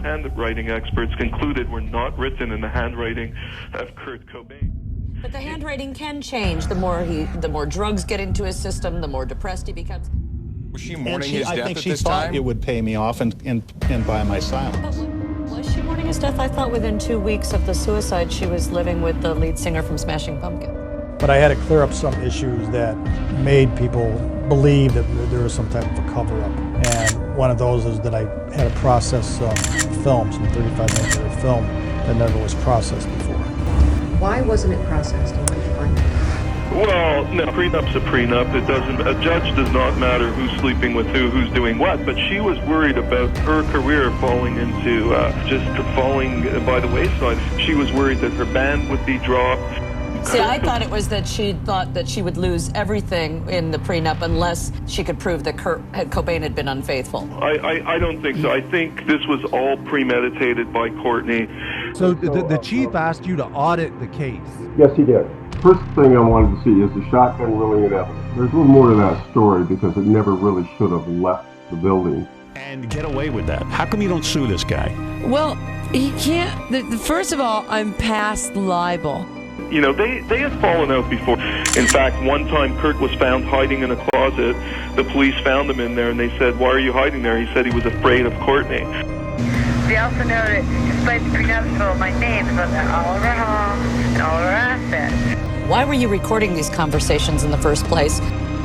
handwriting experts concluded were not written in the handwriting of Kurt Cobain. But the handwriting can change. The more drugs get into his system, the more depressed he becomes. Was she mourning his death at this time? I think she thought it would pay me off and buy my silence. Was she mourning his death? I thought within 2 weeks of the suicide, she was living with the lead singer from Smashing Pumpkins. But I had to clear up some issues that made people believe that there was some type of a cover-up. And one of those is that I had to process some film, some 35mm film that never was processed before. Why wasn't it processed? And what did you find out? Well, no, prenup's a prenup. It doesn't. A judge does not matter who's sleeping with who's doing what. But she was worried about her career falling into falling by the wayside. She was worried that her band would be dropped. See, I thought it was that she thought that she would lose everything in the prenup unless she could prove that Kurt Cobain had been unfaithful. I don't think so. I think this was all premeditated by Courtney. So the chief asked you to audit the case? Yes, he did. First thing I wanted to see is the shotgun really in evidence. There's a little more to that story because it never really should have left the building. And get away with that. How come you don't sue this guy? Well, he can't. First of all, I'm past libel. You know, they had fallen out before. In fact, one time Kurt was found hiding in a closet. The police found him in there and they said, "Why are you hiding there?" He said he was afraid of Courtney. They also know that despite the prenuptial, my name is on all of our homes and all of our assets. Why were you recording these conversations in the first place?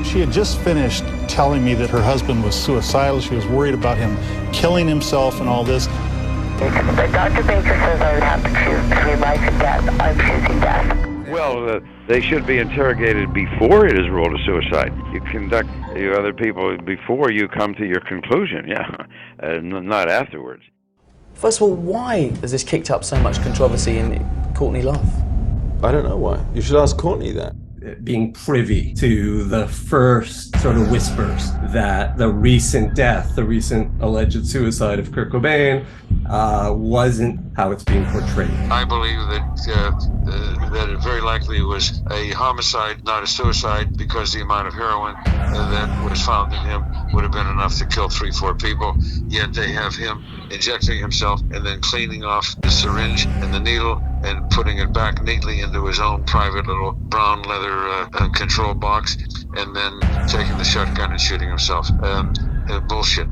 She had just finished telling me that her husband was suicidal. She was worried about him killing himself and all this. But Dr. Baker says I would have to choose between life and death. I'm choosing death. Well, they should be interrogated before it is ruled a suicide. You conduct other people before you come to your conclusion, not afterwards. First of all, why has this kicked up so much controversy in Courtney Love? I don't know why. You should ask Courtney that. Being privy to the first sort of whispers that the recent death, the recent alleged suicide of Kurt Cobain, wasn't how it's being portrayed. I believe that it very likely was a homicide, not a suicide, because the amount of heroin that was found in him would have been enough to kill 3-4 people. Yet they have him injecting himself and then cleaning off the syringe and the needle and putting it back neatly into his own private little brown leather control box, and then taking the shotgun and shooting himself. Bullshit.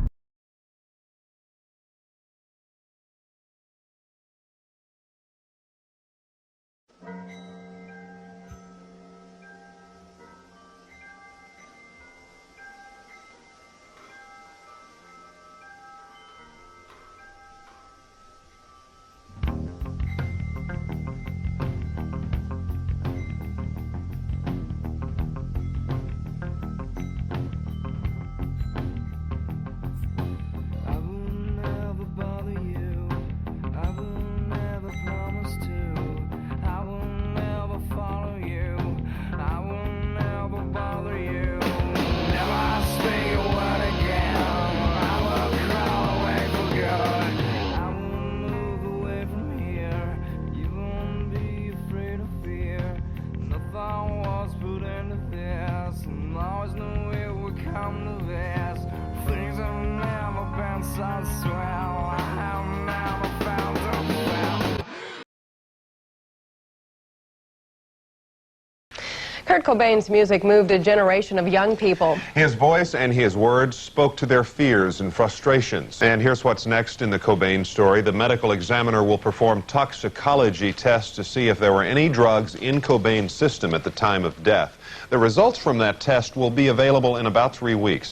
Kurt Cobain's music moved a generation of young people. His voice and his words spoke to their fears and frustrations. And here's what's next in the Cobain story. The medical examiner will perform toxicology tests to see if there were any drugs in Cobain's system at the time of death. The results from that test will be available in about 3 weeks.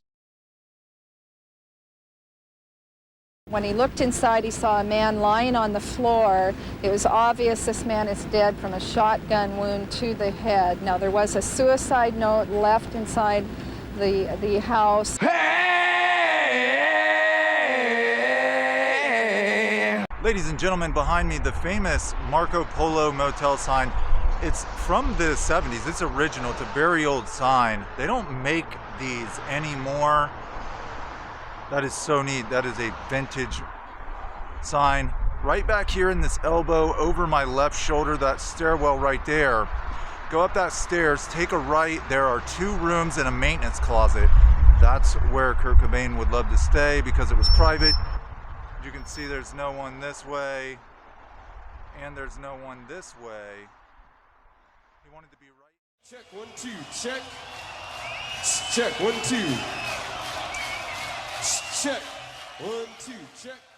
When he looked inside, he saw a man lying on the floor. It was obvious this man is dead from a shotgun wound to the head. Now, there was a suicide note left inside the house. Hey! Ladies and gentlemen, behind me, the famous Marco Polo motel sign. It's from the 70s. It's original. It's a very old sign. They don't make these anymore. That is so neat. That is a vintage sign. Right back here in this elbow, over my left shoulder, that stairwell right there. Go up that stairs, take a right. There are 2 rooms and a maintenance closet. That's where Kurt Cobain would love to stay because it was private. You can see there's no one this way, and there's no one this way. He wanted to be right. Check 1 2. Check. Check 1 2. Check 1 2. Check.